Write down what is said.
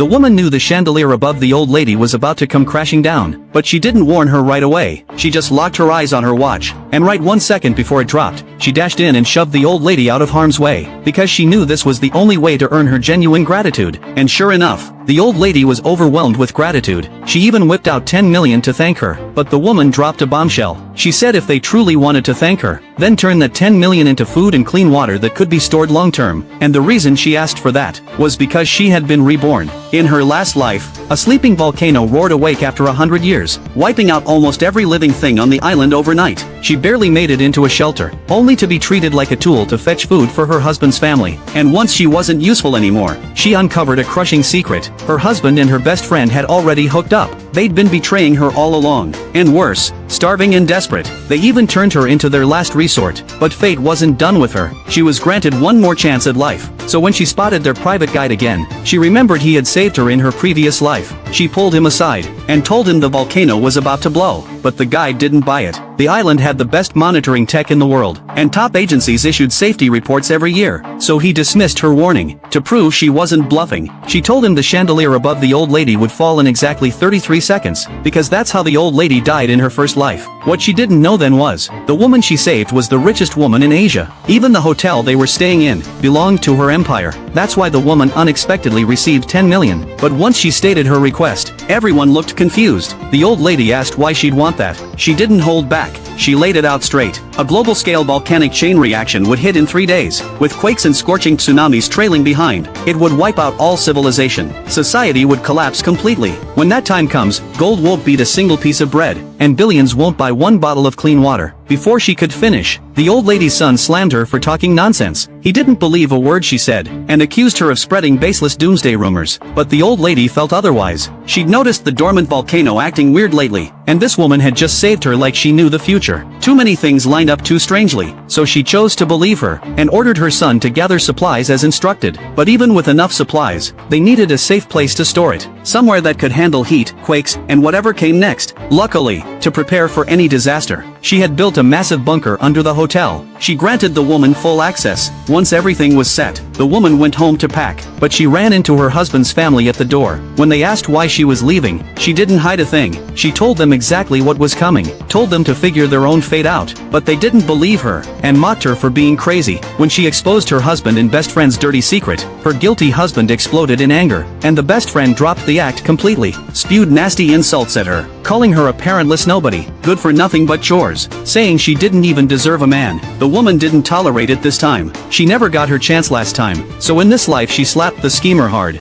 The woman knew the chandelier above the old lady was about to come crashing down, but she didn't warn her right away. She just locked her eyes on her watch, and right 1 second before it dropped, she dashed in and shoved the old lady out of harm's way, because she knew this was the only way to earn her genuine gratitude. And sure enough, the old lady was overwhelmed with gratitude. She even whipped out 10 million to thank her, but the woman dropped a bombshell. She said if they truly wanted to thank her, then turn that 10 million into food and clean water that could be stored long term, and the reason she asked for that was because she had been reborn. In her last life, a sleeping volcano roared awake after 100 years, wiping out almost every living thing on the island overnight. She barely made it into a shelter, only to be treated like a tool to fetch food for her husband's family. And once she wasn't useful anymore, she uncovered a crushing secret. Her husband and her best friend had already hooked up. They'd been betraying her all along. And worse, starving and desperate, they even turned her into their last resort. But fate wasn't done with her. She was granted one more chance at life. So when she spotted their private guide again, she remembered he had saved her in her previous life. She pulled him aside and told him the volcano was about to blow. But the guide didn't buy it. The island had the best monitoring tech in the world, and top agencies issued safety reports every year, so he dismissed her warning. To prove she wasn't bluffing, she told him the chandelier above the old lady would fall in exactly 33 seconds, because that's how the old lady died in her first life. What she didn't know then was, the woman she saved was the richest woman in Asia. Even the hotel they were staying in belonged to her empire. That's why the woman unexpectedly received 10 million. But once she stated her request, everyone looked confused. The old lady asked why she'd want that. She didn't hold back. She laid it out straight. A global-scale volcanic chain reaction would hit in 3 days, with quakes and scorching tsunamis trailing behind. It would wipe out all civilization. Society would collapse completely. When that time comes, gold won't beat a single piece of bread, and billions won't buy one bottle of clean water. Before she could finish, the old lady's son slammed her for talking nonsense. He didn't believe a word she said, and accused her of spreading baseless doomsday rumors. But the old lady felt otherwise. She'd noticed the dormant volcano acting weird lately, and this woman had just saved her like she knew the future. Too many things lined up too strangely, so she chose to believe her, and ordered her son to gather supplies as instructed. But even with enough supplies, they needed a safe place to store it. Somewhere that could handle heat, quakes, and whatever came next. Luckily, to prepare for any disaster, she had built a massive bunker under the hotel. She granted the woman full access. Once everything was set, the woman went home to pack, but she ran into her husband's family at the door. When they asked why she was leaving, she didn't hide a thing. She told them exactly what was coming, told them to figure their own fate out, but they didn't believe her, and mocked her for being crazy. When she exposed her husband and best friend's dirty secret, her guilty husband exploded in anger, and the best friend dropped the act completely, spewed nasty insults at her, calling her a parentless nobody, good for nothing but chores, saying she didn't even deserve a man. The woman didn't tolerate it this time. She never got her chance last time, so in this life she slapped the schemer hard.